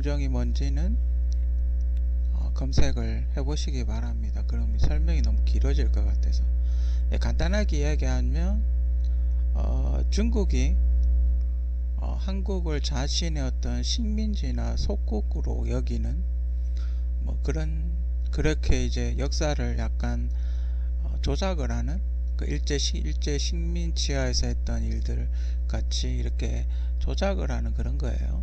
요정이 뭔지는 검색을 해보시기 바랍니다. 그러면 설명이 너무 길어질 것 같아서 간단하게 이야기하면 중국이 한국을 자신의 어떤 식민지나 속국으로 여기는 뭐 그렇게 이제 역사를 약간 조작을 하는 그 일제 식민지하에서 했던 일들 같이 이렇게 조작을 하는 그런 거예요.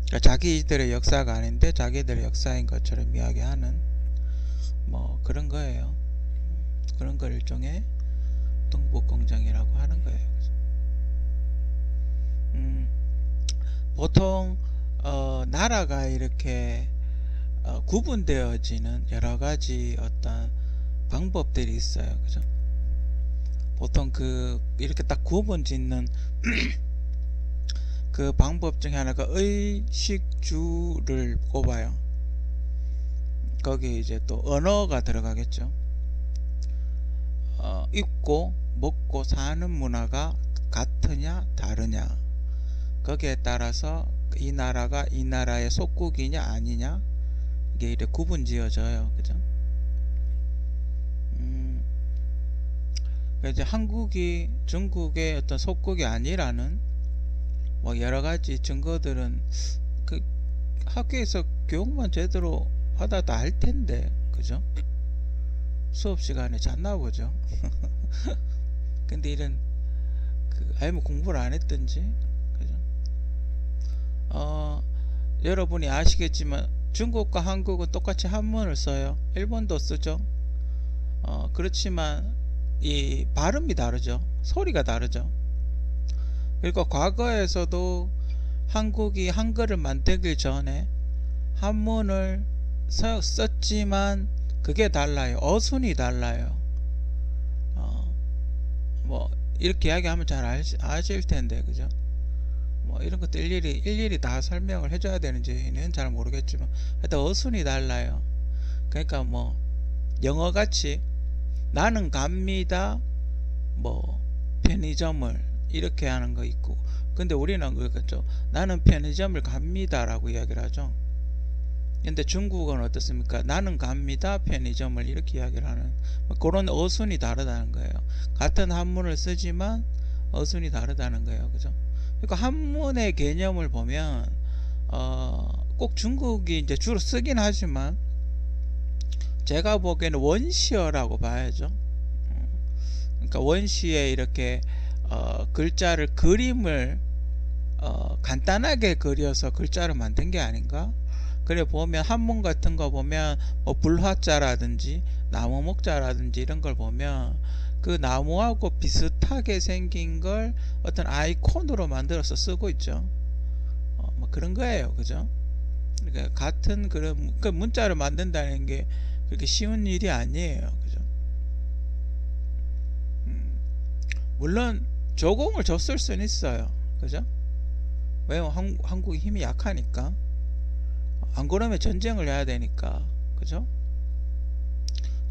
그러니까 자기들의 역사가 아닌데 자기들의 역사인 것처럼 이야기하는 뭐 그런 거예요. 그런 걸 일종의 동북공정이라고 하는 거예요. 보통 나라가 이렇게 구분되어지는 여러 가지 어떤 방법들이 있어요. 그죠? 보통 이렇게 딱 구분 짓는 그 방법 중에 하나가 의식주를 꼽아요. 거기에 이제 또 언어가 들어가겠죠. 입고 먹고 사는 문화가 같으냐 다르냐, 거기에 따라서 이 나라가 이 나라의 속국이냐 아니냐, 이게 이렇게 구분 지어져요. 그죠? 이제 한국이 중국의 어떤 속국이 아니라는 뭐 여러가지 증거들은 그 학교에서 교육만 제대로 받아도 알 텐데, 그죠? 수업 시간에 잤나 보죠. 근데 이런 아니면 공부를 안 했든지, 그죠? 여러분이 아시겠지만 중국과 한국은 똑같이 한문을 써요. 일본도 쓰죠. 그렇지만 이 발음이 다르죠. 소리가 다르죠. 그리고 과거에서도 한국이 한글을 만들기 전에 한문을 썼지만 그게 달라요. 어순이 달라요. 뭐 이렇게 이야기하면 잘 아실 텐데, 그죠? 뭐 이런 것도 일일이 다 설명을 해줘야 되는지는 잘 모르겠지만 하여튼 어순이 달라요. 그러니까 뭐 영어같이 나는 갑니다 뭐 편의점을 이렇게 하는 거 있고, 근데 우리는 그렇겠죠. 나는 편의점을 갑니다 라고 이야기를 하죠. 근데 중국은 어떻습니까? 나는 갑니다 편의점을 이렇게 이야기를 하는 그런 어순이 다르다는 거예요. 같은 한문을 쓰지만 어순이 다르다는 거예요. 그죠? 그러니까 한문의 개념을 보면 꼭 중국이 이제 주로 쓰긴 하지만 제가 보기에는 원시어라고 봐야죠. 그러니까 원시에 이렇게 글자를 그림을 간단하게 그려서 글자를 만든 게 아닌가? 그래 보면 한문 같은 거 보면 뭐 불화자라든지 나무 목자라든지 이런 걸 보면 그 나무하고 비슷하게 생긴 걸 어떤 아이콘으로 만들어서 쓰고 있죠. 뭐 그런 거예요. 그죠? 그러니까 같은 그런 그 문자를 만든다는 게 그렇게 쉬운 일이 아니에요. 그죠? 물론 조공을 줬을 수는 있어요. 그죠? 왜냐면 한국이 힘이 약하니까. 안 그러면 전쟁을 해야 되니까. 그죠?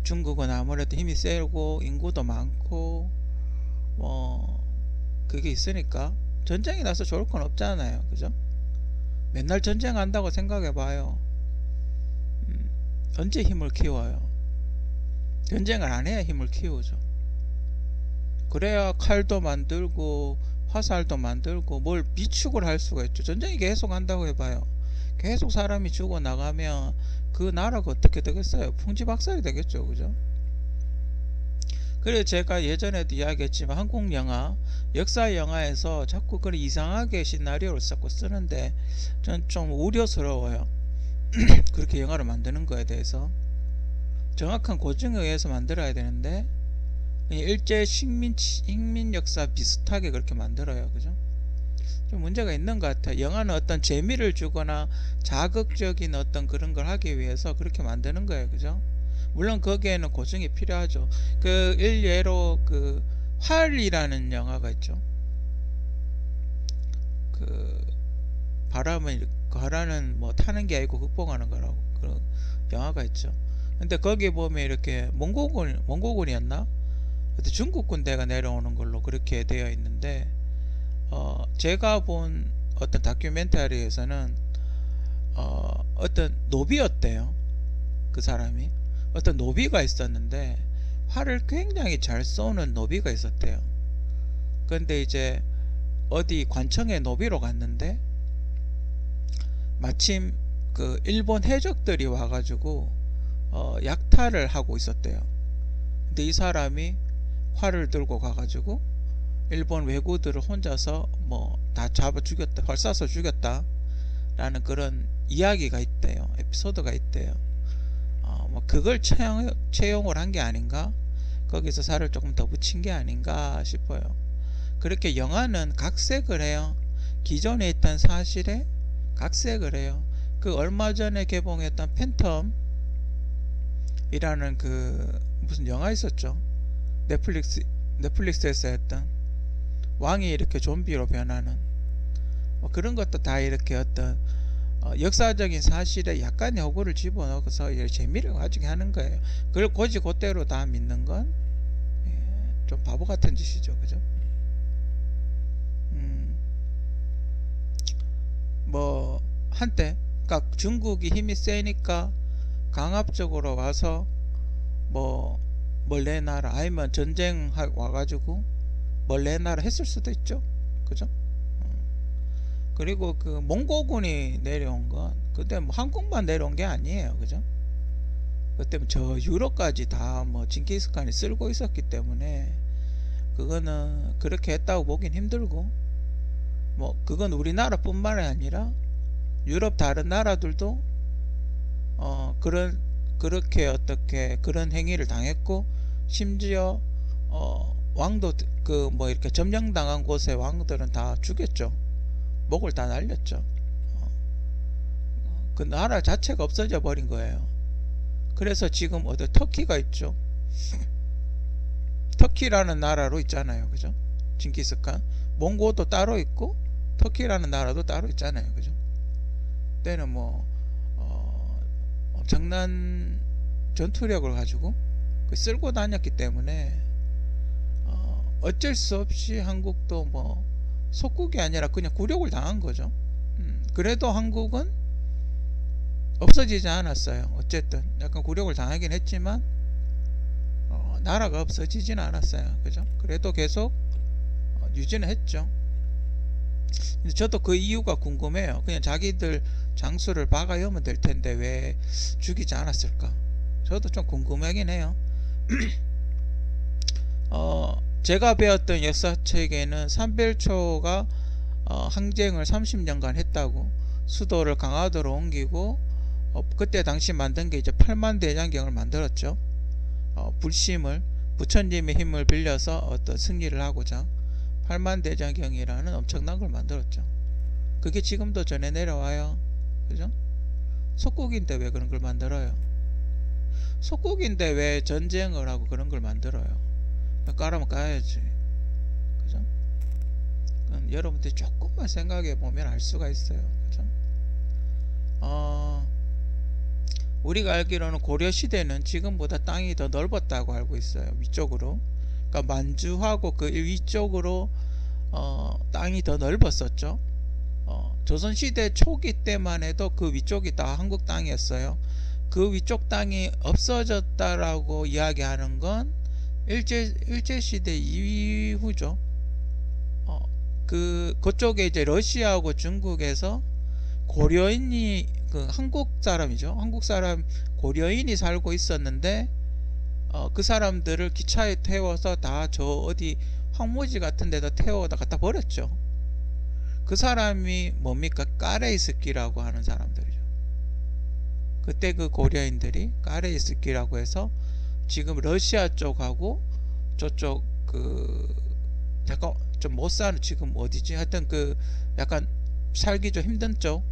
중국은 아무래도 힘이 세고 인구도 많고 뭐 그게 있으니까 전쟁이 나서 좋을 건 없잖아요. 그죠? 맨날 전쟁한다고 생각해 봐요. 언제 힘을 키워요? 전쟁을 안 해야 힘을 키우죠. 그래야 칼도 만들고 화살도 만들고 뭘 비축을 할 수가 있죠. 전쟁이 계속 한다고 해봐요. 계속 사람이 죽어 나가면 그 나라가 어떻게 되겠어요? 풍지박살이 되겠죠. 그죠? 그래서 제가 예전에도 이야기했지만 한국 영화, 역사 영화에서 자꾸 그런 이상하게 시나리오를 자꾸 쓰는데 전 좀 우려스러워요. 그렇게 영화를 만드는 거에 대해서 정확한 고증에 의해서 만들어야 되는데 그냥 일제 식민 역사 비슷하게 그렇게 만들어요. 그죠? 좀 문제가 있는 것 같아요. 영화는 어떤 재미를 주거나 자극적인 어떤 그런 걸 하기 위해서 그렇게 만드는 거예요. 그죠? 물론 거기에는 고증이 필요하죠. 그 일례로 그 활이라는 영화가 있죠. 그 바람을 가라는 뭐 타는 게 아니고 극복하는 거라고 그런 영화가 있죠. 근데 거기 보면 이렇게 몽고군이었나? 중국 군대가 내려오는 걸로 그렇게 되어 있는데 제가 본 어떤 다큐멘터리에서는 어떤 노비였대요. 그 사람이 어떤 노비가 있었는데 활을 굉장히 잘 쏘는 노비가 있었대요. 근데 이제 어디 관청에 노비로 갔는데 마침 그 일본 해적들이 와가지고 약탈을 하고 있었대요. 근데 이 사람이 활을 들고 가가지고 일본 왜구들을 혼자서 뭐 다 잡아 죽였다, 활 쏴서 죽였다 라는 그런 이야기가 있대요. 에피소드가 있대요. 뭐 그걸 채용을 한 게 아닌가, 거기서 살을 조금 더 붙인 게 아닌가 싶어요. 그렇게 영화는 각색을 해요. 기존에 있던 사실에 각색을 해요. 그 얼마 전에 개봉했던 팬텀이라는 그 무슨 영화 있었죠. 넷플릭스에서 했던 왕이 이렇게 좀비로 변하는 뭐 그런 것도 다 이렇게 어떤 역사적인 사실에 약간의 허구를 집어넣어서 재미를 가지게 하는 거예요. 그걸 곧대로 다 믿는 건 좀 바보 같은 짓이죠. 그죠? 뭐 한때 그러니까 중국이 힘이 세니까 강압적으로 와서 뭐 뭘 내놔라, 아니면 전쟁 와가지고 뭘 내놔라 했을 수도 있죠. 그죠? 그리고 그 몽고군이 내려온 건 그때 뭐 한국만 내려온 게 아니에요. 그죠? 그때 저 유럽까지 다 뭐 징기스칸이 쓸고 있었기 때문에 그거는 그렇게 했다고 보긴 힘들고, 뭐 그건 우리나라뿐만이 아니라 유럽 다른 나라들도 그렇게 어떻게 그런 행위를 당했고, 심지어 왕도 그 뭐 이렇게 점령당한 곳의 왕들은 다 죽였죠. 목을 다 날렸죠. 그 나라 자체가 없어져 버린 거예요. 그래서 지금 어디 터키가 있죠. 터키라는 나라로 있잖아요. 그죠? 징기스칸. 몽고도 따로 있고 터키라는 나라도 따로 있잖아요. 그죠? 때는 뭐 엄청난 전투력을 가지고 쓸고 다녔기 때문에 어쩔 수 없이 한국도 뭐 속국이 아니라 그냥 굴욕을 당한 거죠. 그래도 한국은 없어지지 않았어요. 어쨌든 약간 굴욕을 당하긴 했지만 나라가 없어지진 않았어요. 그죠? 그래도 계속 유지는 했죠. 근데 저도 그 이유가 궁금해요. 그냥 자기들 장수를 박아여면 될 텐데 왜 죽이지 않았을까? 저도 좀 궁금하긴 해요. 제가 배웠던 역사책에는 삼별초가 항쟁을 30년간 했다고, 수도를 강화도로 옮기고 그때 당시 만든 게 이제 8만 대장경을 만들었죠. 불심을 부처님의 힘을 빌려서 어떤 승리를 하고자 8만 대장경이라는 엄청난 걸 만들었죠. 그게 지금도 전해 내려와요. 그죠? 속국인데 왜 그런 걸 만들어요? 속국인데 왜 전쟁을 하고 그런 걸 만들어요? 까라면 까야지. 그죠? 여러분들이 조금만 생각해 보면 알 수가 있어요. 그죠? 우리가 알기로는 고려시대는 지금보다 땅이 더 넓었다고 알고 있어요. 위쪽으로. 그러니까 만주하고 그 위쪽으로 땅이 더 넓었었죠. 조선시대 초기 때만 해도 그 위쪽이 다 한국 땅이었어요. 그 위쪽 땅이 없어졌다라고 이야기하는 건 일제시대 이후죠. 그쪽에 이제 러시아하고 중국에서 고려인이 그 한국 사람이죠. 한국 사람 고려인이 살고 있었는데 그 사람들을 기차에 태워서 다 저 어디 황무지 같은 데다 태워다 갖다 버렸죠. 그 사람이 뭡니까? 까레이스키라고 하는 사람들이죠. 그때 그 고려인들이 까레이스키라고 해서 지금 러시아 쪽하고 저쪽 그 약간 좀 못 사는, 지금 어디지? 하여튼 그 약간 살기 좀 힘든 쪽,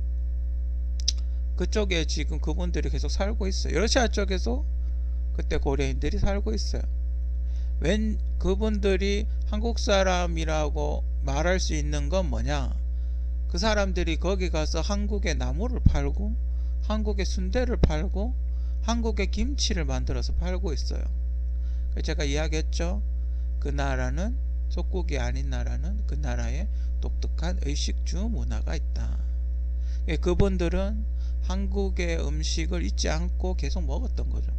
그쪽에 지금 그분들이 계속 살고 있어요. 러시아 쪽에서 그때 고려인들이 살고 있어요. 웬 그분들이 한국 사람이라고 말할 수 있는 건 뭐냐? 그 사람들이 거기 가서 한국의 나무를 팔고 한국의 순대를 팔고 한국의 김치를 만들어서 팔고 있어요. 제가 이야기했죠. 그 나라는, 속국이 아닌 나라는 그 나라에 독특한 의식주 문화가 있다. 그분들은 한국의 음식을 잊지 않고 계속 먹었던 거죠.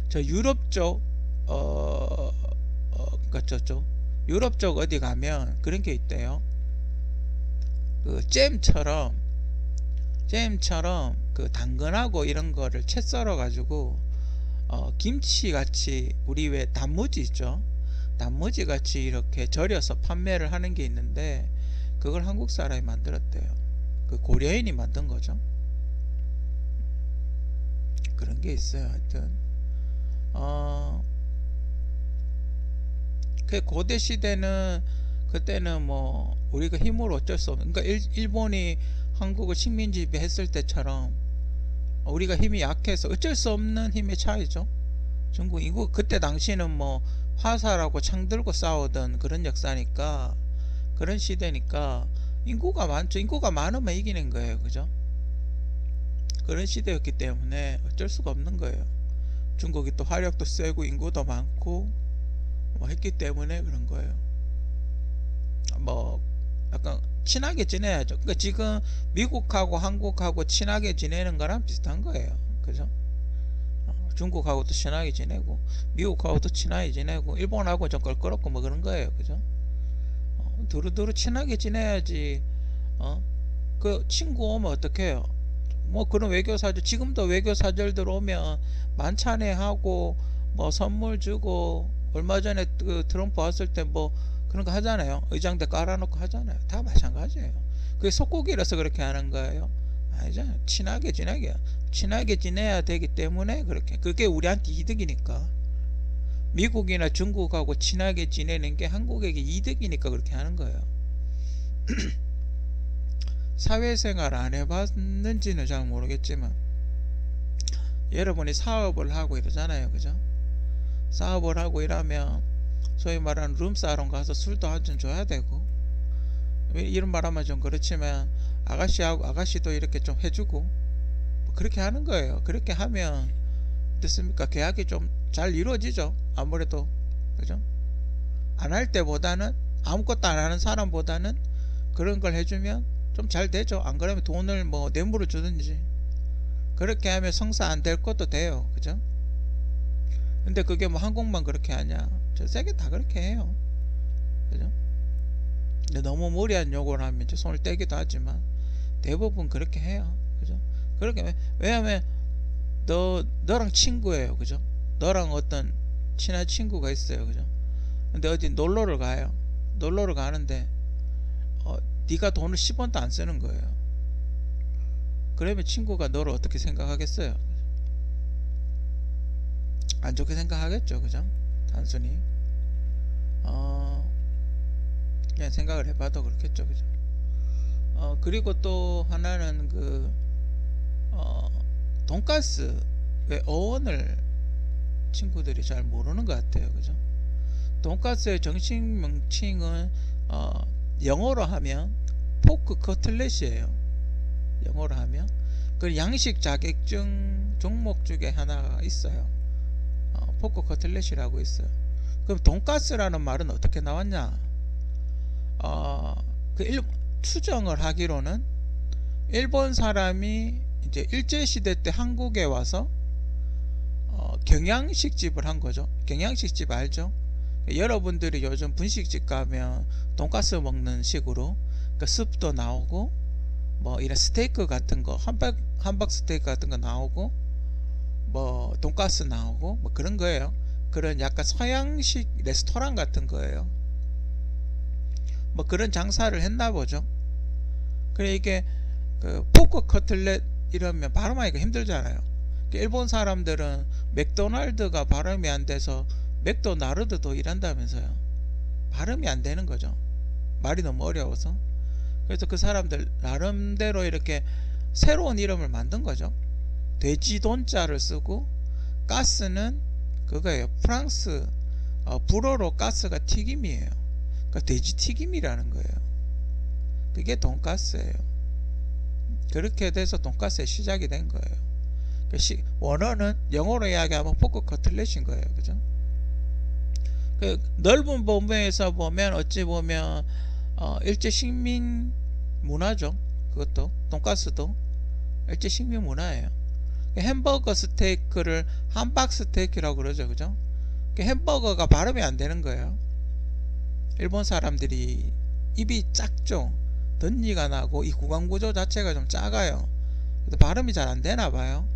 저 유럽 쪽 그러니까 저쪽 유럽 쪽 어디 가면 그런 게 있대요. 그 잼처럼 그 당근하고 이런 거를 채 썰어 가지고 김치 같이 우리 왜 단무지 있죠? 단무지 같이 이렇게 절여서 판매를 하는 게 있는데 그걸 한국 사람이 만들었대요. 그 고려인이 만든 거죠. 그런 게 있어요. 하여튼 그 고대 시대는 그때는 뭐 우리가 힘으로 어쩔 수 없는, 그러니까 일본이 한국을 식민지 했을 때처럼 우리가 힘이 약해서 어쩔 수 없는 힘의 차이죠. 중국 인구 그때 당시는 뭐 화살하고 창 들고 싸우던 그런 역사니까, 그런 시대니까 인구가 많죠. 인구가 많으면 이기는 거예요. 그죠? 그런 시대였기 때문에 어쩔 수가 없는 거예요. 중국이 또 화력도 세고 인구도 많고 뭐 했기 때문에 그런 거예요. 뭐 약간 친하게 지내야죠. 그러니까 지금 미국하고 한국하고 친하게 지내는 거랑 비슷한 거예요. 그죠? 중국하고도 친하게 지내고 미국하고도 친하게 지내고 일본하고 좀 껄끄럽고 뭐 그런 거예요. 그죠? 두루두루 친하게 지내야지. 그 친구 오면 어떡해요? 뭐 그런 외교사절, 지금도 외교사절들 오면 만찬회하고 뭐 선물 주고, 얼마 전에 그 트럼프 왔을 때 뭐 그런 거 하잖아요. 의장대 깔아놓고 하잖아요. 다 마찬가지예요. 그게 속고기라서 그렇게 하는 거예요? 아니잖아요. 친하게 지내야 되기 때문에 그렇게, 그게 우리한테 이득이니까. 미국이나 중국하고 친하게 지내는 게 한국에게 이득이니까 그렇게 하는 거예요. 사회생활 안 해봤는지는 잘 모르겠지만 여러분이 사업을 하고 이러잖아요. 그죠? 사업을 하고 이러면 소위 말하는 룸사롱 가서 술도 한 잔 줘야 되고, 이런 말하면 좀 그렇지만 아가씨도 이렇게 좀 해주고 뭐 그렇게 하는 거예요. 그렇게 하면 어떻습니까? 계약이 좀 잘 이루어지죠. 아무래도. 그죠? 안 할 때보다는, 아무것도 안 하는 사람보다는 그런 걸 해주면 좀 잘 되죠. 안 그러면 돈을 뭐 뇌물을 주든지 그렇게 하면 성사 안 될 것도 돼요. 그죠? 근데 그게 뭐 한국만 그렇게 하냐? 저 세계 다 그렇게 해요. 그죠? 근데 너무 무리한 요구를 하면 이제 손을 떼기도 하지만 대부분 그렇게 해요. 그죠? 그렇게, 왜냐면 너랑 친구예요. 그죠? 너랑 어떤 친한 친구가 있어요. 그죠? 근데 어디 놀러를 가요. 놀러를 가는데 네가 돈을 10원도 안 쓰는 거예요. 그러면 친구가 너를 어떻게 생각하겠어요? 안 좋게 생각하겠죠. 그죠? 단순히 그냥 생각을 해봐도 그렇겠죠. 그죠? 그리고 또 하나는 그 돈가스의 어원을 친구들이 잘 모르는 것 같아요. 그죠? 돈가스의 정식 명칭은 영어로 하면 포크 커틀렛이에요. 영어로 하면 그 양식 자격증 종목 중에 하나가 있어요. 포크 커틀렛이라고 있어요. 그럼 돈가스라는 말은 어떻게 나왔냐? 추정을 하기로는 일본 사람이 이제 일제시대 때 한국에 와서 경양식집을 한 거죠. 경양식집 알죠? 여러분들이 요즘 분식집 가면 돈가스 먹는 식으로, 그러니까 습도 나오고 뭐 이런 스테이크 같은 거, 함박 스테이크 같은 거 나오고 뭐 돈가스 나오고 뭐 그런 거예요. 그런 약간 서양식 레스토랑 같은 거예요. 뭐 그런 장사를 했나 보죠. 그래, 이게 그 포크 커틀렛 이러면 발음하기가 힘들잖아요. 일본 사람들은 맥도날드가 발음이 안 돼서 맥도나르드도 이란다면서요. 발음이 안 되는 거죠. 말이 너무 어려워서. 그래서 그 사람들 나름대로 이렇게 새로운 이름을 만든 거죠. 돼지 돈자를 쓰고, 가스는 그거예요. 프랑스 불어로 가스가 튀김이에요. 그러니까 돼지 튀김이라는 거예요. 그게 돈가스예요. 그렇게 돼서 돈가스의 시작이 된 거예요. 원어는 영어로 이야기하면 포크 커틀렛인 거예요. 그죠? 그 넓은 범위에서 보면 어찌 보면 일제 식민 문화죠. 그것도 돈가스도 일제 식민 문화예요. 햄버거 스테이크를 함박 스테이크라고 그러죠, 그죠? 햄버거가 발음이 안 되는 거예요. 일본 사람들이 입이 작죠. 덧니가 나고 이 구강 구조 자체가 좀 작아요. 발음이 잘 안 되나 봐요.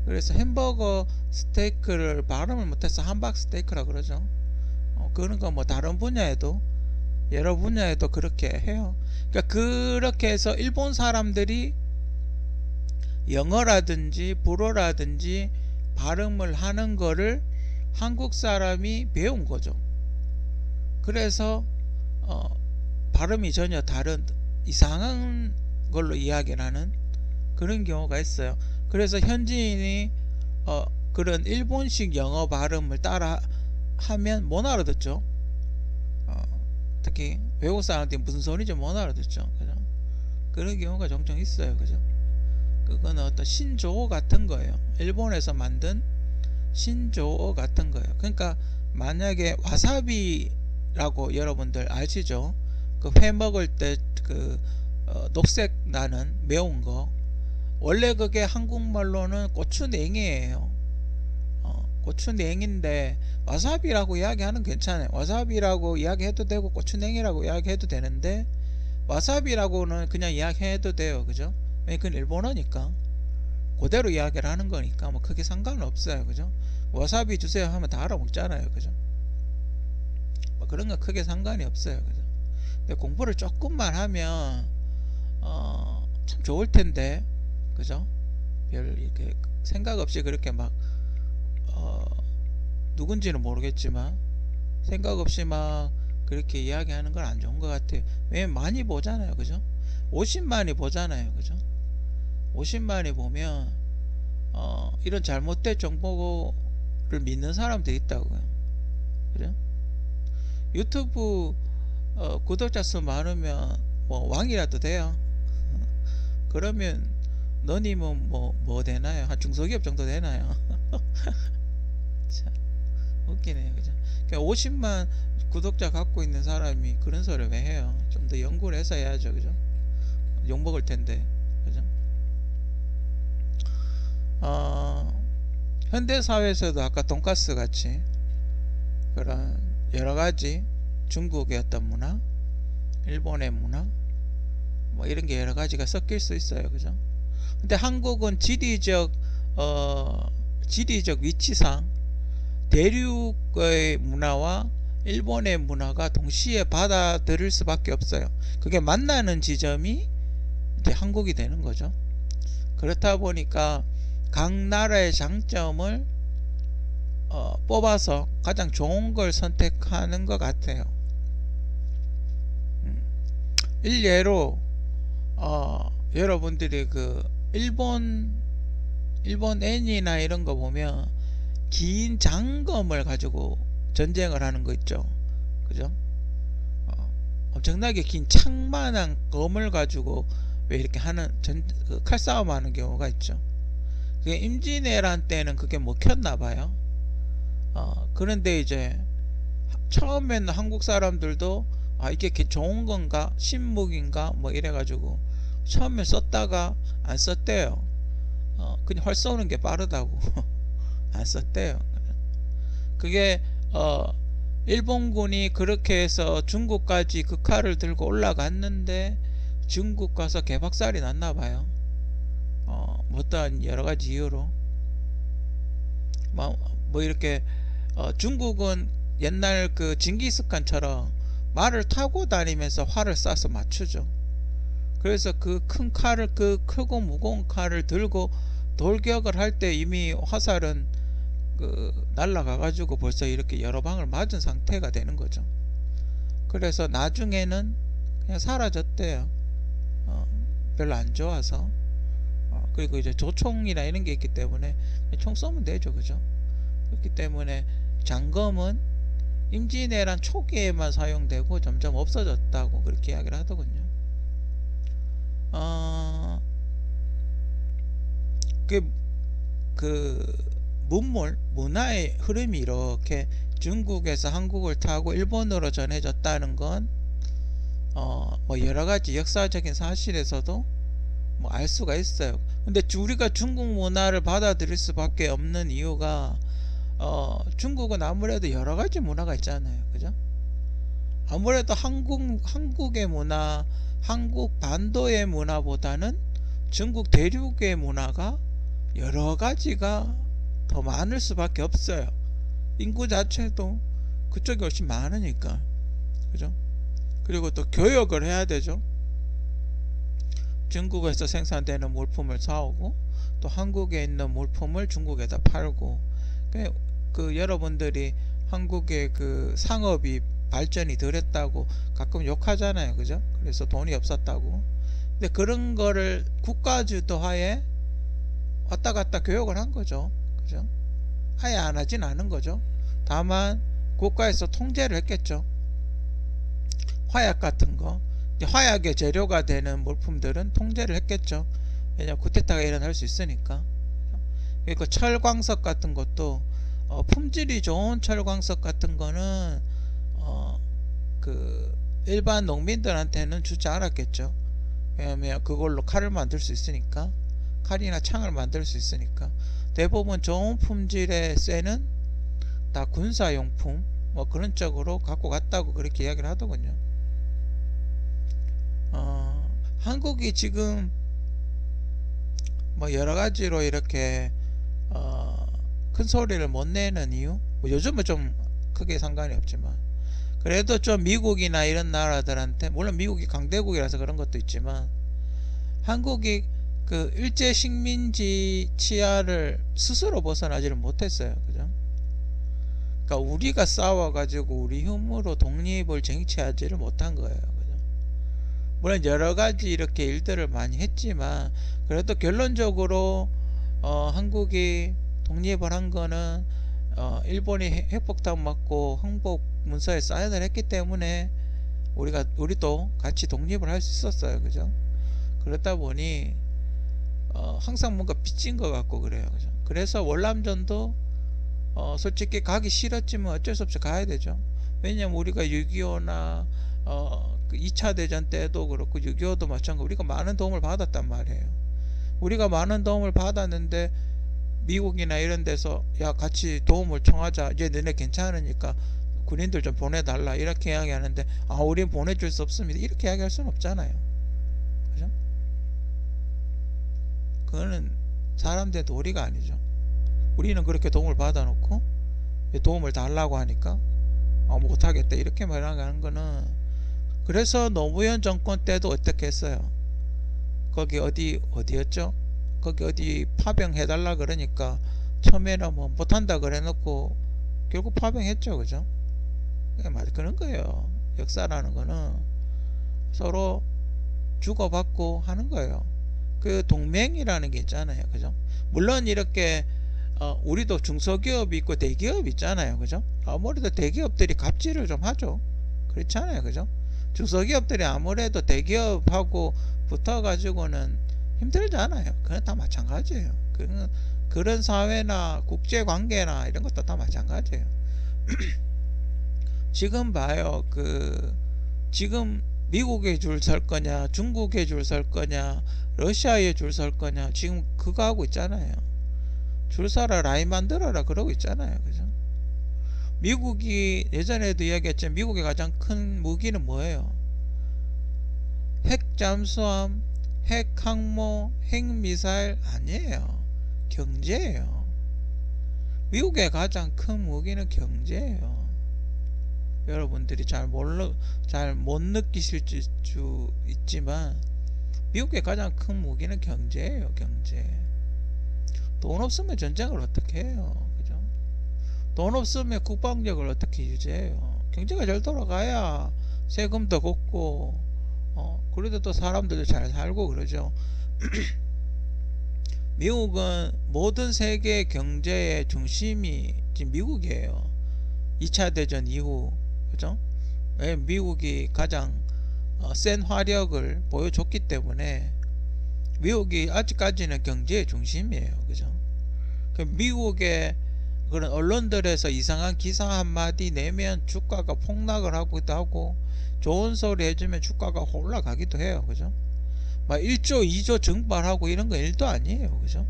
그래서 햄버거 스테이크를 발음을 못해서 함박 스테이크라 그러죠. 그런 거 뭐 다른 분야에도 여러 분야에도 그렇게 해요. 그러니까 그렇게 해서 일본 사람들이 영어라든지 불어라든지 발음을 하는 거를 한국 사람이 배운 거죠. 그래서 발음이 전혀 다른 이상한 걸로 이야기를 하는 그런 경우가 있어요. 그래서 현지인이 그런 일본식 영어 발음을 따라 하면 못 알아듣죠. 특히 외국 사람들이 무슨 소리인지 못 알아듣죠. 그죠? 그런 경우가 종종 있어요. 그죠? 그거는 어떤 신조어 같은 거예요. 일본에서 만든 신조어 같은 거예요. 그러니까 만약에 와사비라고 여러분들 아시죠? 그 회 먹을 때 그 녹색 나는 매운 거, 원래 그게 한국말로는 고추냉이에요. 고추냉인데 와사비라고 이야기하는 괜찮아요. 와사비라고 이야기해도 되고 고추냉이라고 이야기해도 되는데 와사비라고는 그냥 이야기해도 돼요. 그죠? 그건 일본어니까 그대로 이야기를 하는 거니까 뭐 크게 상관은 없어요. 그죠? 와사비 주세요 하면 다 알아먹잖아요. 그죠? 뭐 그런 건 크게 상관이 없어요. 그죠? 근데 공부를 조금만 하면 참 좋을 텐데, 그죠? 별 이렇게 생각 없이 그렇게 막 누군지는 모르겠지만 생각 없이 막 그렇게 이야기하는 건 안 좋은 것 같아요. 왜냐면 많이 보잖아요. 그죠? 50만이 보잖아요. 그죠? 50만이 보면 이런 잘못된 정보를 믿는 사람도 있다고요. 그죠? 유튜브 구독자 수 많으면 뭐 왕이라도 돼요. 그러면 너님은 뭐 되나요? 한 중소기업 정도 되나요? 참 웃기네요. 그죠? 그러니까 50만 구독자 갖고 있는 사람이 그런 소리를 왜 해요? 좀 더 연구를 해서 해야죠. 그죠? 욕 먹을 텐데. 그죠? 현대 사회에서도 아까 돈가스 같이 그런 여러 가지 중국의 어떤 문화, 일본의 문화, 뭐 이런 게 여러 가지가 섞일 수 있어요. 그죠? 근데 한국은 지리적 위치상 대륙의 문화와 일본의 문화가 동시에 받아들일 수밖에 없어요. 그게 만나는 지점이 이제 한국이 되는 거죠. 그렇다 보니까 각 나라의 장점을 뽑아서 가장 좋은 걸 선택하는 것 같아요. 일례로 여러분들이 그 일본 애니나 이런 거 보면 긴 장검을 가지고 전쟁을 하는 거 있죠. 그죠? 엄청나게 긴 창만한 검을 가지고 왜 이렇게 하는 칼싸움 하는 경우가 있죠. 그게 임진왜란 때는 그게 먹혔나봐요. 그런데 이제 처음에는 한국 사람들도 이게 좋은 건가 신무기인가 뭐 이래가지고 처음에 썼다가 안 썼대요. 그냥 활 쏘는 게 빠르다고 안 썼대요. 그게 일본군이 그렇게 해서 중국까지 그 칼을 들고 올라갔는데 중국 가서 개박살이 났나봐요. 어떠한 여러가지 이유로 뭐 이렇게 중국은 옛날 그 징기스칸처럼 말을 타고 다니면서 활을 쏴서 맞추죠. 그래서 그 큰 칼을, 그 크고 무거운 칼을 들고 돌격을 할 때 이미 화살은 날라가 가지고 벌써 이렇게 여러 방을 맞은 상태가 되는 거죠. 그래서 나중에는 그냥 사라졌대요. 별로 안 좋아서. 그리고 이제 조총이나 이런 게 있기 때문에 총 쏘면 되죠. 그죠? 그렇기 때문에 장검은 임진왜란 초기에만 사용되고 점점 없어졌다고 그렇게 이야기를 하더군요. 문화의 흐름이 이렇게 중국에서 한국을 타고 일본으로 전해졌다는 건 뭐 여러가지 역사적인 사실에서도 뭐 알 수가 있어요. 근데 우리가 중국 문화를 받아들일 수밖에 없는 이유가 중국은 아무래도 여러 가지 문화가 있잖아요. 그죠? 아무래도 한국의 문화, 한국 반도의 문화보다는 중국 대륙의 문화가 여러 가지가 더 많을 수밖에 없어요. 인구 자체도 그쪽이 훨씬 많으니까. 그죠? 그리고 또 교역을 해야 되죠. 중국에서 생산되는 물품을 사오고 또 한국에 있는 물품을 중국에다 팔고, 그 여러분들이 한국의 그 상업이 발전이 덜 했다고 가끔 욕하잖아요. 그죠? 그래서 돈이 없었다고. 근데 그런 거를 국가주도하에 왔다 갔다 교역을 한 거죠. 그죠? 아예 안 하진 않은 거죠. 다만 국가에서 통제를 했겠죠. 화약 같은 거, 화약의 재료가 되는 물품들은 통제를 했겠죠. 왜냐면 쿠데타가 일어날 수 있으니까. 그리고 철광석 같은 것도 품질이 좋은 철광석 같은 거는 그 일반 농민들한테는 주지 않았겠죠. 왜냐면 그걸로 칼을 만들 수 있으니까, 칼이나 창을 만들 수 있으니까. 대부분 좋은 품질의 쇠는 다 군사용품 뭐 그런 쪽으로 갖고 갔다고 그렇게 이야기를 하더군요. 한국이 지금 뭐 여러가지로 이렇게 큰 소리를 못 내는 이유, 뭐 요즘은 좀 크게 상관이 없지만 그래도 좀 미국이나 이런 나라들한테, 물론 미국이 강대국이라서 그런 것도 있지만 한국이 그 일제 식민지 치하를 스스로 벗어나지를 못했어요. 그죠? 그러니까 우리가 싸워가지고 우리 힘으로 독립을 쟁취하지를 못한 거예요. 그죠? 물론 여러가지 이렇게 일들을 많이 했지만 그래도 결론적으로 한국이 독립을 한 거는 일본이 핵폭탄 맞고 항복 문서에 사인을 했기 때문에 우리도 같이 독립을 할 수 있었어요. 그죠? 그렇다 보니 항상 뭔가 빚진 것 같고 그래요. 그죠? 그래서 월남전도 솔직히 가기 싫었지만 어쩔 수 없이 가야 되죠. 왜냐면 우리가 6.25나 2차 대전 때도 그렇고 6.25도 마찬가지로 우리가 많은 도움을 받았단 말이에요. 우리가 많은 도움을 받았는데 미국이나 이런 데서 야 같이 도움을 청하자, 이제 너네 괜찮으니까 군인들 좀 보내달라 이렇게 이야기하는데 우린 보내줄 수 없습니다 이렇게 이야기할 수는 없잖아요. 그죠? 그거는 사람들의 도리가 아니죠. 우리는 그렇게 도움을 받아놓고 도움을 달라고 하니까 못하겠다 이렇게 말하는 거는, 그래서 노무현 정권 때도 어떻게 했어요? 거기 어디였죠? 거기 어디 파병해달라 그러니까 처음에는 뭐 못한다 그래 놓고 결국 파병했죠. 그죠? 그런 거예요. 역사라는 거는 서로 주고받고 하는 거예요. 그 동맹이라는 게 있잖아요. 그죠? 물론 이렇게 우리도 중소기업이 있고 대기업이 있잖아요. 그죠? 아무래도 대기업들이 갑질을 좀 하죠. 그렇잖아요. 그죠? 중소기업들이 아무래도 대기업하고 붙어 가지고는 힘들잖아요. 그건 다 마찬가지예요. 그런 사회나 국제관계나 이런 것도 다 마찬가지예요. 지금 봐요. 지금 미국에 줄 설 거냐, 중국에 줄 설 거냐, 러시아에 줄 설 거냐, 지금 그거 하고 있잖아요. 줄 서라, 라인 만들어라 그러고 있잖아요. 그죠? 미국이 예전에도 이야기했지만 미국의 가장 큰 무기는 뭐예요? 핵 잠수함, 핵 항모, 핵 미사일 아니에요. 경제예요. 미국의 가장 큰 무기는 경제예요. 여러분들이 잘 못 느끼실 수 있지만 미국의 가장 큰 무기는 경제예요. 경제. 돈 없으면 전쟁을 어떻게 해요? 그죠? 돈 없으면 국방력을 어떻게 유지해요? 경제가 잘 돌아가야 세금도 걷고 그래도 또 사람들도 잘 살고 그러죠. 미국은 모든 세계 경제의 중심이 지금 미국이에요. 2차 대전 이후. 그죠? 왜? 미국이 가장 센 화력을 보여줬기 때문에 미국이 아직까지는 경제의 중심이에요. 그죠? 미국의 그런 언론들에서 이상한 기사 한마디 내면 주가가 폭락을 하기도 하고 좋은 소리 해주면 주가가 올라가기도 해요. 그죠? 막 1조 2조 증발하고 이런 거 일도 아니에요. 그죠?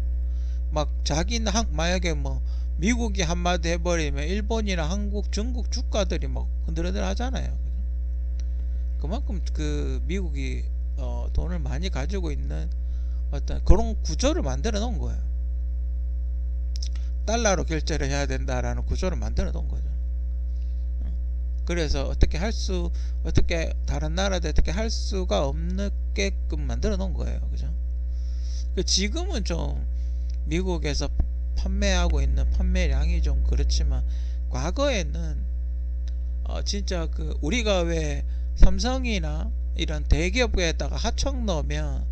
막 자기는 만약에 뭐 미국이 한마디 해버리면 일본이나 한국, 중국 주가들이 막 흔들흔들 하잖아요. 그죠? 그만큼 그 미국이 돈을 많이 가지고 있는 어떤 그런 구조를 만들어 놓은 거예요. 달러로 결제를 해야 된다라는 구조를 만들어 놓은 거죠. 그래서 어떻게 다른 나라들 어떻게 할 수가 없게끔 만들어 놓은 거예요. 그죠? 지금은 좀 미국에서 판매하고 있는 판매량이 좀 그렇지만 과거에는 진짜 그 우리가 왜 삼성이나 이런 대기업에다가 하청 넣으면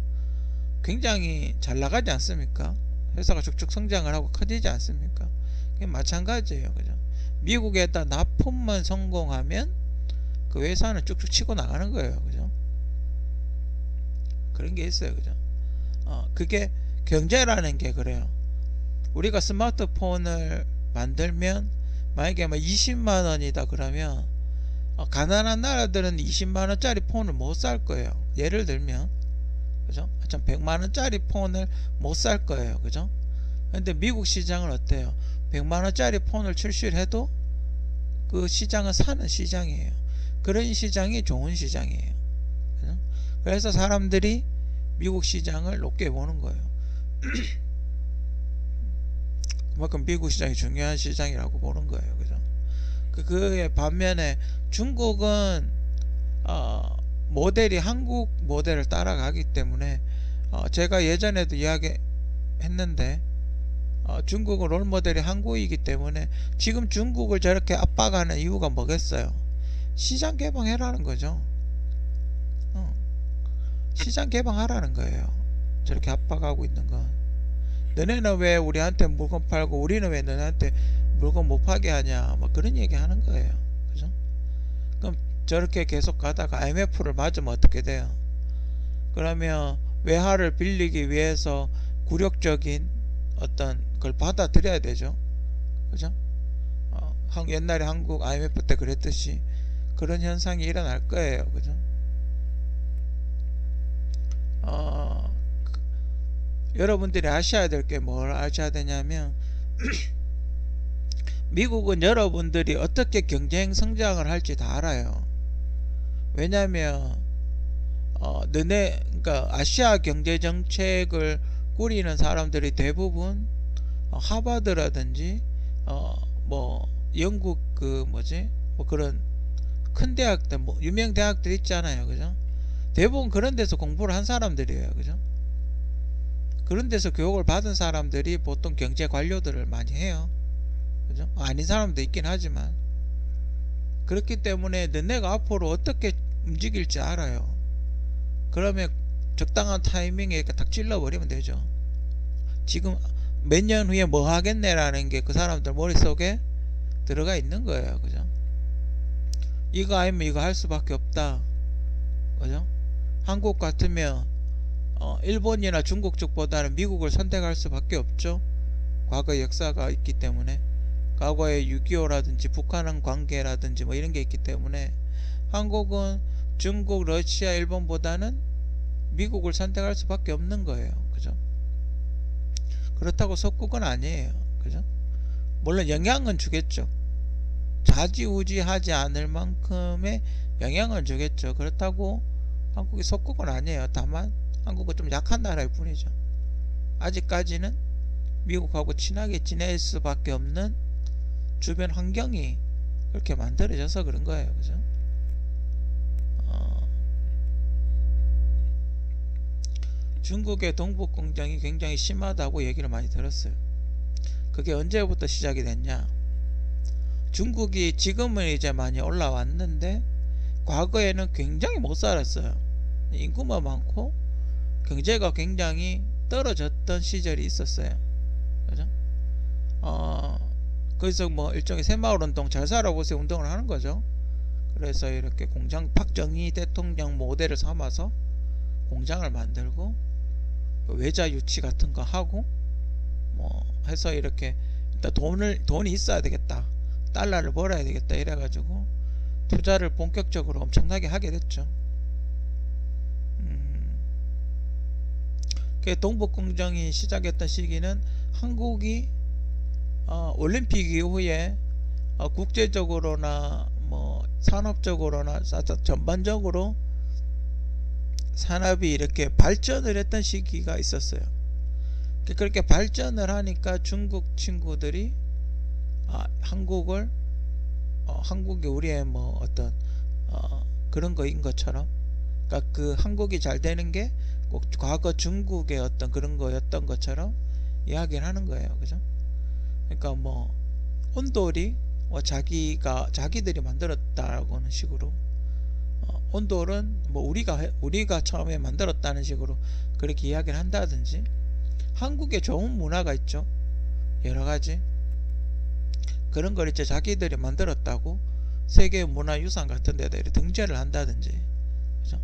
굉장히 잘 나가지 않습니까? 회사가 쭉쭉 성장을 하고 커지지 않습니까? 그게 마찬가지예요. 그죠? 미국에다 납품만 성공하면 그 회사는 쭉쭉 치고 나가는 거예요. 그죠? 그런 게 있어요. 그죠? 그게 경제라는 게 그래요. 우리가 스마트폰을 만들면 만약에 20만 원이다 그러면 가난한 나라들은 20만 원짜리 폰을 못 살 거예요. 예를 들면 그죠? 100만 원짜리 폰을 못 살 거예요. 그죠? 근데 미국 시장은 어때요? 100만 원짜리 폰을 출시를 해도 그 시장은 사는 시장이에요. 그런 시장이 좋은 시장이에요. 그죠? 그래서 사람들이 미국 시장을 높게 보는 거예요. 그만큼 미국 시장이 중요한 시장이라고 보는 거예요. 그죠? 그의 반면에 중국은 모델이 한국 모델을 따라가기 때문에 제가 예전에도 이야기했는데 중국은 롤모델이 한국이기 때문에 지금 중국을 저렇게 압박하는 이유가 뭐겠어요? 시장 개방해라는 거죠. 시장 개방하라는 거예요. 저렇게 압박하고 있는 건. 너네는 왜 우리한테 물건 팔고 우리는 왜 너네한테 물건 못 파게 하냐, 뭐 그런 얘기 하는 거예요. 그죠? 그럼 저렇게 계속 가다가 IMF를 맞으면 어떻게 돼요? 그러면 외화를 빌리기 위해서 굴욕적인 어떤 걸 받아들여야 되죠. 그죠? 옛날에 한국 IMF 때 그랬듯이 그런 현상이 일어날 거예요. 그죠? 여러분들이 아셔야 될 게 뭘 아셔야 되냐면 미국은 여러분들이 어떻게 경쟁 성장을 할지 다 알아요. 왜냐면 그러니까 아시아 경제 정책을 꾸리는 사람들이 대부분 하버드라든지 뭐 영국 뭐 그런 큰 대학들, 뭐 유명 대학들 있잖아요. 그죠? 대부분 그런 데서 공부를 한 사람들이에요. 그죠? 그런 데서 교육을 받은 사람들이 보통 경제 관료들을 많이 해요. 그죠? 아닌 사람도 있긴 하지만 그렇기 때문에 너네가 앞으로 어떻게 움직일지 알아요. 그러면 적당한 타이밍에 딱 찔러버리면 되죠. 지금 몇 년 후에 뭐 하겠네라는 게 그 사람들 머릿속에 들어가 있는 거예요. 그죠? 이거 아니면 이거 할 수밖에 없다. 그죠? 한국 같으면 일본이나 중국 쪽보다는 미국을 선택할 수밖에 없죠. 과거 역사가 있기 때문에, 과거에 6.25라든지 북한 관계라든지 뭐 이런 게 있기 때문에 한국은 중국, 러시아, 일본보다는 미국을 선택할 수밖에 없는 거예요. 그죠? 그렇다고 속국은 아니에요. 그죠? 물론 영향은 주겠죠. 좌지우지하지 않을 만큼의 영향을 주겠죠. 그렇다고 한국이 속국은 아니에요. 다만 한국은 좀 약한 나라일 뿐이죠. 아직까지는 미국하고 친하게 지낼 수밖에 없는 주변 환경이 그렇게 만들어져서 그런 거예요. 그죠? 중국의 동북 공정이 굉장히 심하다고 얘기를 많이 들었어요. 그게 언제부터 시작이 됐냐? 중국이 지금은 이제 많이 올라왔는데 과거에는 굉장히 못 살았어요. 인구만 많고 경제가 굉장히 떨어졌던 시절이 있었어요. 그죠? 그래서 뭐 일종의 새마을 운동, 잘 살아보세요 운동을 하는 거죠. 그래서 이렇게 박정희 대통령 모델을 삼아서 공장을 만들고 외자 유치 같은 거 하고 뭐 해서 이렇게 일단 돈이 있어야 되겠다, 달러를 벌어야 되겠다 이래가지고 투자를 본격적으로 엄청나게 하게 됐죠. 동북공정이 시작했던 시기는 한국이 올림픽 이후에 국제적으로나 뭐 산업적으로나 전반적으로 산업이 이렇게 발전을 했던 시기가 있었어요. 그렇게 발전을 하니까 중국 친구들이 한국이 우리의 뭐 어떤 그런 거인 것처럼, 그러니까 그 한국이 잘 되는 게 꼭 과거 중국의 어떤 그런 거였던 것처럼 이야기를 하는 거예요. 그죠? 그러니까 뭐 온돌이 자기들이 만들었다라고 하는 식으로, 온돌은 뭐 우리가 처음에 만들었다는 식으로 그렇게 이야기를 한다든지, 한국에 좋은 문화가 있죠. 여러 가지 그런 걸 이제 자기들이 만들었다고 세계 문화유산 같은 데다 이렇게 등재를 한다든지, 그죠?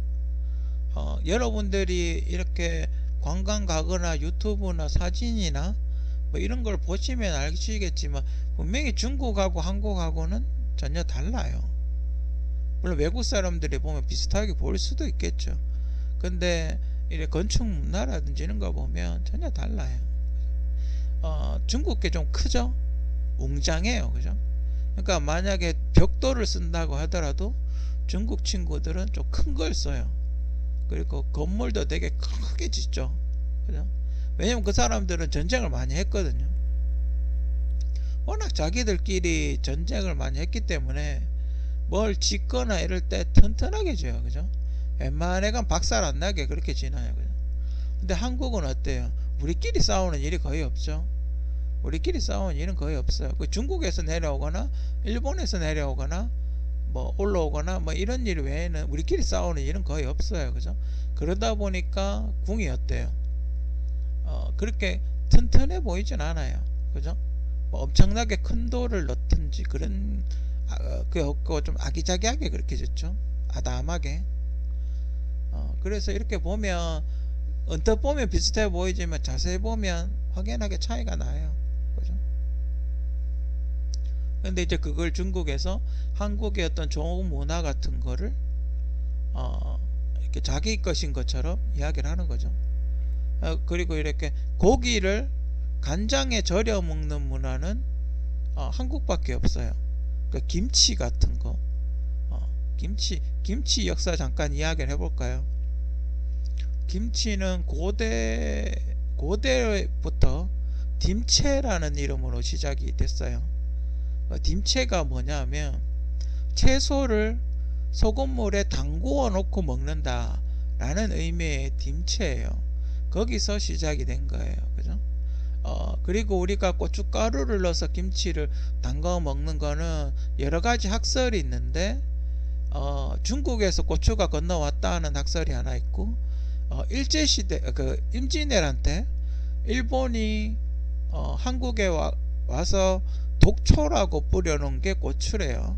여러분들이 이렇게 관광 가거나 유튜브나 사진이나 뭐 이런 걸 보시면 아시겠지만 분명히 중국하고 한국하고는 전혀 달라요. 물론 외국 사람들이 보면 비슷하게 보일 수도 있겠죠. 근데 이래 건축 문화라든지 이런 거 보면 전혀 달라요. 중국 게 좀 크죠? 웅장해요. 그죠? 그러니까 만약에 벽돌을 쓴다고 하더라도 중국 친구들은 좀 큰 걸 써요. 그리고 건물도 되게 크게 짓죠. 그죠? 왜냐면 그 사람들은 전쟁을 많이 했거든요. 워낙 자기들끼리 전쟁을 많이 했기 때문에 뭘 짓거나 이럴 때 튼튼하게 지어요. 그죠? 웬만한 애가 박살 안 나게 그렇게 지나요. 그죠? 근데 한국은 어때요? 우리끼리 싸우는 일이 거의 없죠. 우리끼리 싸우는 일은 거의 없어요. 그 중국에서 내려오거나 일본에서 내려오거나 뭐 올라오거나 뭐 이런 일 외에는 우리끼리 싸우는 일은 거의 없어요. 그죠? 그러다 보니까 궁이 어때요? 그렇게 튼튼해 보이진 않아요. 그죠? 뭐 엄청나게 큰 돌을 넣든지 그런 그거 좀 아기자기하게 그렇게 짓죠. 아담하게. 그래서 이렇게 보면 언뜻 보면 비슷해 보이지만 자세히 보면 확연하게 차이가 나요. 그죠? 근데 이제 그걸 중국에서 한국의 어떤 좋은 문화 같은 거를 이렇게 자기 것인 것처럼 이야기를 하는 거죠. 그리고 이렇게 고기를 간장에 절여 먹는 문화는 한국밖에 없어요. 그 김치 같은 거, 김치 역사 잠깐 이야기를 해볼까요? 김치는 고대부터 딤채라는 이름으로 시작이 됐어요. 딤채가 뭐냐면 채소를 소금물에 담그어 놓고 먹는다 라는 의미의 딤채예요. 거기서 시작이 된 거예요. 그죠? 그리고 우리가 고춧가루를 넣어서 김치를 담가 먹는 거는 여러 가지 학설이 있는데, 중국에서 고추가 건너왔다는 학설이 하나 있고, 일제시대, 임진왜란 때 일본이 한국에 와서 독초라고 뿌려놓은 게 고추래요.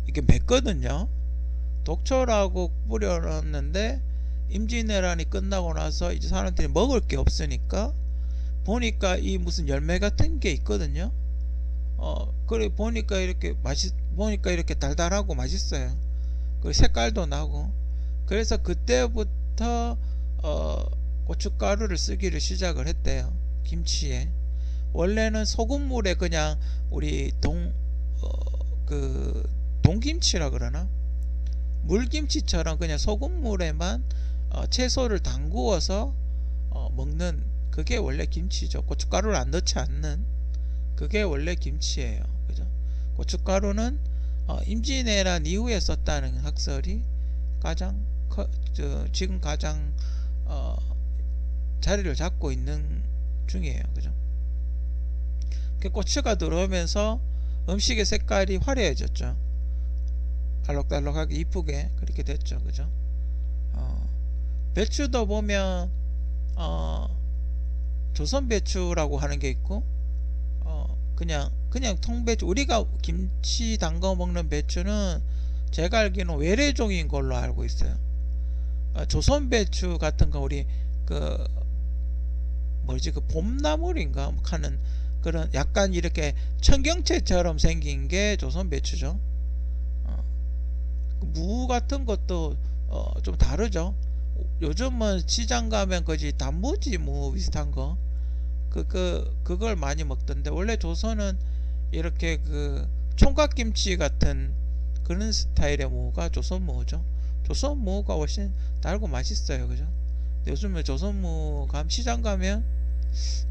이게 맵거든요. 독초라고 뿌려놨는데 임진왜란이 끝나고 나서 이제 사람들이 먹을 게 없으니까 보니까 이 무슨 열매 같은 게 있거든요. 그래 보니까 이렇게 달달하고 맛있어요. 그 색깔도 나고. 그래서 그때부터 고춧가루를 쓰기를 시작을 했대요. 김치에. 원래는 소금물에 그냥 우리 동김치라 그러나, 물김치처럼 그냥 소금물에만 채소를 담구어서 먹는 그게 원래 김치죠. 고춧가루를 안 넣지 않는 그게 원래 김치예요. 그죠? 고춧가루는 임진왜란 이후에 썼다는 학설이 지금 가장 자리를 잡고 있는 중이에요. 그죠? 고추가 들어오면서 음식의 색깔이 화려해졌죠. 알록달록하게 이쁘게 그렇게 됐죠. 그죠? 배추도 보면 조선 배추라고 하는 게 있고, 그냥 통배추, 우리가 김치 담가 먹는 배추는 제가 알기로는 외래종인 걸로 알고 있어요. 조선 배추 같은 거 우리 그 봄나물인가 하는 그런 약간 이렇게 청경채처럼 생긴 게 조선 배추죠. 무 같은 것도 좀 다르죠. 요즘은 시장 가면 거지 단무지 뭐 비슷한 거 그걸 많이 먹던데, 원래 조선은 이렇게 그 총각김치 같은 그런 스타일의 무가 조선무죠. 조선무가 훨씬 달고 맛있어요, 그죠? 요즘에 조선무 시장 가면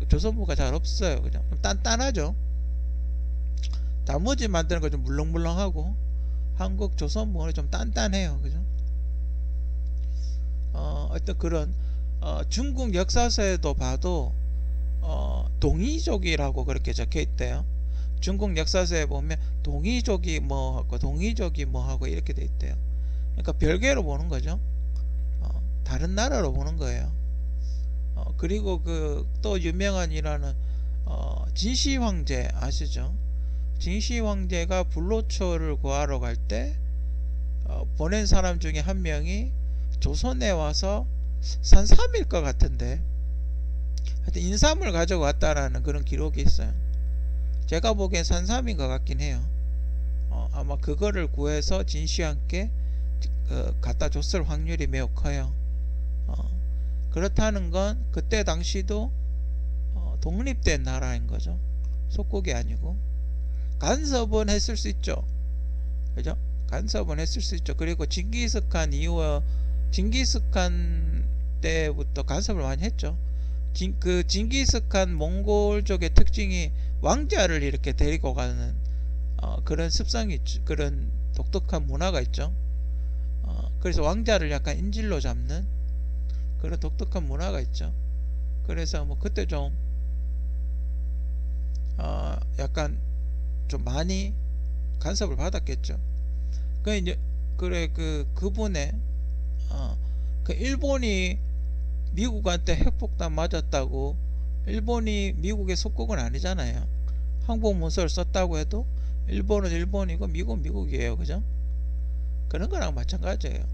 조선무가 잘 없어요, 그죠? 좀 단단하죠. 단무지 만드는 거 좀 물렁물렁하고, 한국 조선무는 좀 단단해요, 그죠? 어떤 그런 중국 역사서에도 봐도 동이족이라고 그렇게 적혀 있대요. 중국 역사서에 보면 동이족이 뭐 하고 동이족이 뭐 하고 이렇게 돼 있대요. 그러니까 별개로 보는 거죠. 다른 나라로 보는 거예요. 그리고 그 또 유명한 일화는 진시 황제 아시죠? 진시 황제가 불로초를 구하러 갈 때 보낸 사람 중에 한 명이 조선에 와서 산삼일 것 같은데, 하여튼 인삼을 가지고 왔다라는 그런 기록이 있어요. 제가 보기엔 산삼인 것 같긴 해요. 아마 그거를 구해서 진시황께 갖다 줬을 확률이 매우 커요. 그렇다는 건 그때 당시도 독립된 나라인 거죠. 속국이 아니고. 간섭은 했을 수 있죠. 그죠? 간섭은 했을 수 있죠. 그리고 징기스칸 이후, 징기스칸 때부터 간섭을 많이 했죠. 그 징기스칸 몽골족의 특징이 왕자를 이렇게 데리고 가는 그런 습성이 있죠. 그런 독특한 문화가 있죠. 그래서 왕자를 약간 인질로 잡는 그런 독특한 문화가 있죠. 그래서 뭐 그때 좀 약간 좀 많이 간섭을 받았겠죠. 그 이제 그래 그분의 그 일본이 미국한테 핵폭탄 맞았다고 일본이 미국의 속국은 아니잖아요. 항복 문서를 썼다고 해도 일본은 일본이고 미국은 미국이에요, 그죠? 그런 거랑 마찬가지예요.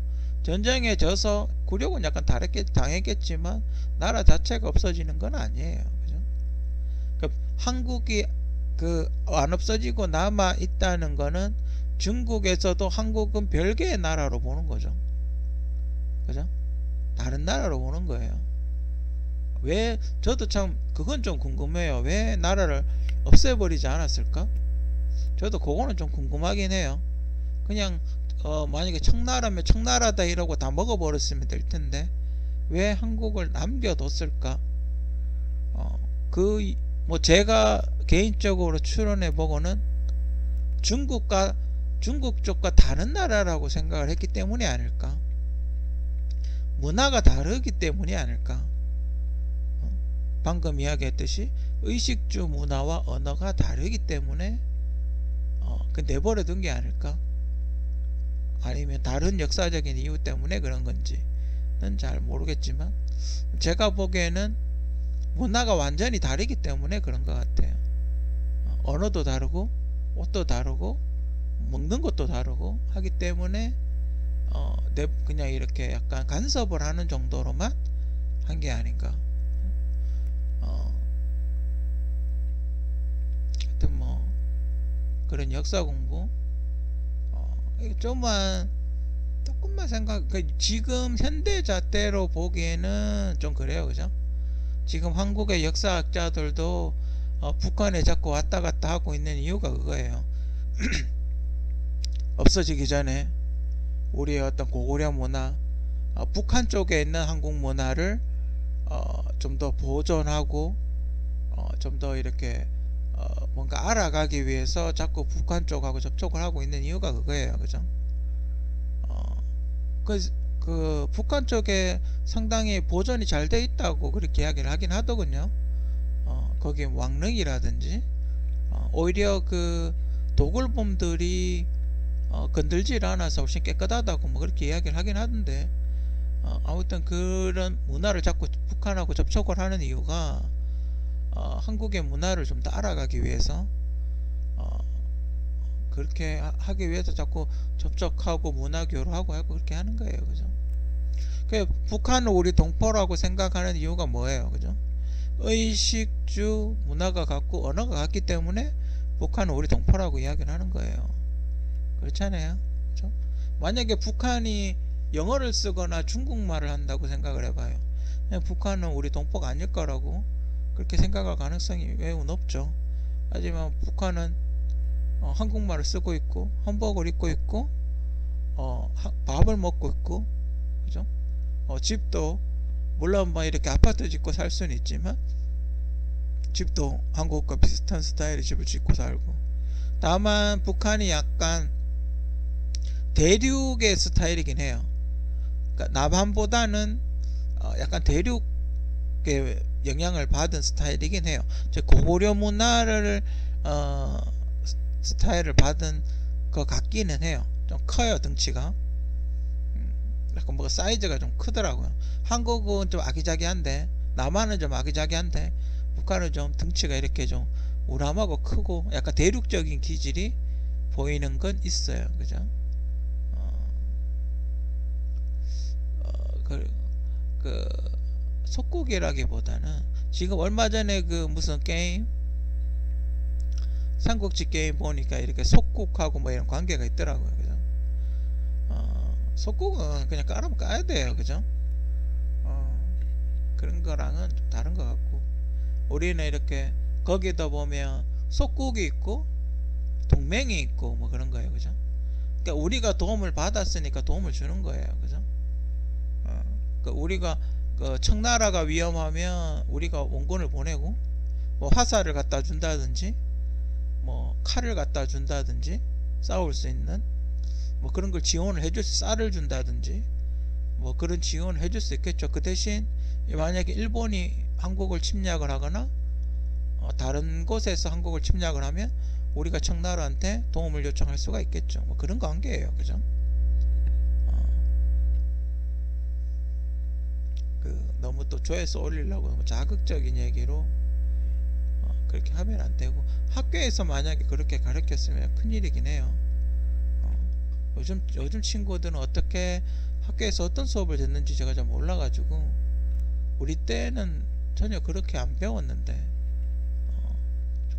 전쟁에 져서 굴욕은 약간 다르게 당했겠지만 나라 자체가 없어지는 건 아니에요, 그죠? 그러니까 한국이 안 없어지고 남아 있다는 거는 중국에서도 한국은 별개의 나라로 보는 거죠, 그죠? 다른 나라로 보는 거예요. 왜, 저도 참 그건 좀 궁금해요. 왜 나라를 없애버리지 않았을까? 저도 그거는 좀 궁금하긴 해요. 그냥 만약에 청나라면 청나라다 이러고 다 먹어버렸으면 될 텐데 왜 한국을 남겨뒀을까? 뭐 제가 개인적으로 추론해 보고는 중국 쪽과 다른 나라라고 생각을 했기 때문이 아닐까? 문화가 다르기 때문이 아닐까? 방금 이야기했듯이 의식주 문화와 언어가 다르기 때문에 내버려 둔 게 아닐까? 아니면 다른 역사적인 이유 때문에 그런 건지는 잘 모르겠지만 제가 보기에는 문화가 완전히 다르기 때문에 그런 것 같아요. 언어도 다르고 옷도 다르고 먹는 것도 다르고 하기 때문에 그냥 이렇게 약간 간섭을 하는 정도로만 한 게 아닌가. 하여튼 뭐 그런 역사 공부 조금만 지금 현대 잣대로 보기에는 좀 그래요, 그죠? 지금 한국의 역사학자들도 북한에 자꾸 왔다 갔다 하고 있는 이유가 그거예요. 없어지기 전에 우리의 어떤 고구려 문화, 북한 쪽에 있는 한국 문화를 좀 더 보존하고 좀 더 이렇게 뭔가 알아가기 위해서 자꾸 북한 쪽하고 접촉을 하고 있는 이유가 그거예요, 그죠? 그 북한 쪽에 상당히 보존이 잘 돼 있다고 그렇게 이야기를 하긴 하더군요. 거기 왕릉이라든지 오히려 그 도굴범들이 건들질 않아서 훨씬 깨끗하다고 뭐 그렇게 이야기를 하긴 하던데, 아무튼 그런 문화를 자꾸 북한하고 접촉을 하는 이유가 한국의 문화를 좀 더 알아가기 위해서 그렇게 하기 위해서 자꾸 접촉하고 문화 교류하고 하고 그렇게 하는 거예요, 그죠? 북한은 우리 동포라고 생각하는 이유가 뭐예요, 그죠? 의식주 문화가 같고 언어가 같기 때문에 북한은 우리 동포라고 이야기를 하는 거예요. 그렇잖아요, 그죠? 만약에 북한이 영어를 쓰거나 중국말을 한다고 생각을 해봐요. 그냥 북한은 우리 동포가 아닐 거라고 그렇게 생각할 가능성이 매우 높죠. 하지만 북한은 한국말을 쓰고 있고 한복을 입고 있고 밥을 먹고 있고, 그죠? 집도 물론 뭐 이렇게 아파트 짓고 살 수는 있지만 집도 한국과 비슷한 스타일의 집을 짓고 살고, 다만 북한이 약간 대륙의 스타일이긴 해요. 그러니까 남한보다는 약간 대륙의 영향을 받은 스타일이긴 해요. 즉 고구려 문화를 스타일을 받은 것 같기는 해요. 좀 커요, 덩치가. 약간 뭐가 사이즈가 좀 크더라고요. 한국은 좀 아기자기한데, 남한은 좀 아기자기한데, 북한은 좀 덩치가 이렇게 좀 우람하고 크고 약간 대륙적인 기질이 보이는 건 있어요. 그죠? 그 속국이라기보다는 지금 얼마 전에 그 무슨 게임, 삼국지 게임 보니까 이렇게 속국하고 뭐 이런 관계가 있더라고요. 그죠? 속국은 그냥 깔으면 까야 돼요. 그죠? 그런 거랑은 좀 다른 것 같고, 우리는 이렇게 거기다 보면 속국이 있고 동맹이 있고 뭐 그런 거예요. 그죠? 그러니까 우리가 도움을 받았으니까 도움을 주는 거예요. 그죠? 그러니까 우리가 그 청나라가 위험하면 우리가 원군을 보내고, 뭐 화살을 갖다 준다든지 뭐 칼을 갖다 준다든지 싸울 수 있는 뭐 그런 걸 지원을 해줄 수, 쌀을 준다든지 뭐 그런 지원을 해줄 수 있겠죠. 그 대신 만약에 일본이 한국을 침략을 하거나 다른 곳에서 한국을 침략을 하면 우리가 청나라한테 도움을 요청할 수가 있겠죠. 뭐 그런 관계예요. 그죠? 너무 또 조회수 올리려고 너무 자극적인 얘기로 그렇게 하면 안 되고, 학교에서 만약에 그렇게 가르쳤으면 큰일이긴 해요. 요즘 친구들은 어떻게 학교에서 어떤 수업을 듣는지 제가 잘 몰라가지고, 우리 때는 전혀 그렇게 안 배웠는데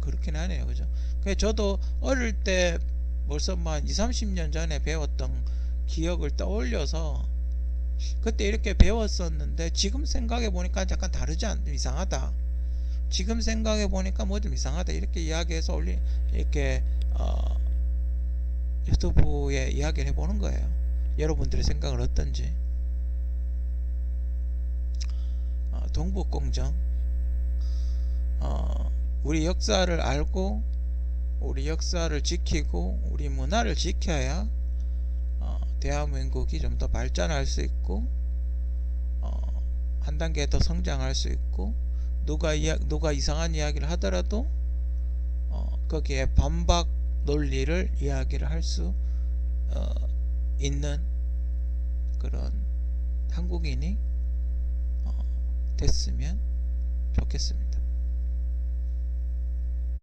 그렇긴 하네요. 그죠? 저도 어릴 때 벌써 한 20, 30년 전에 배웠던 기억을 떠올려서 그때 이렇게 배웠었는데, 지금 생각해 보니까 약간 다르지 않, 이상하다. 지금 생각해 보니까 뭐 좀 이상하다. 이렇게 이야기해서 이렇게 유튜브에 이야기를 해보는 거예요. 여러분들의 생각은 어떤지. 동북공정. 우리 역사를 알고 우리 역사를 지키고 우리 문화를 지켜야 대한민국이 좀 더 발전할 수 있고 한 단계 더 성장할 수 있고, 누가 이상한 이야기를 하더라도 거기에 반박 논리를 이야기를 할 수 있는 그런 한국인이 됐으면 좋겠습니다.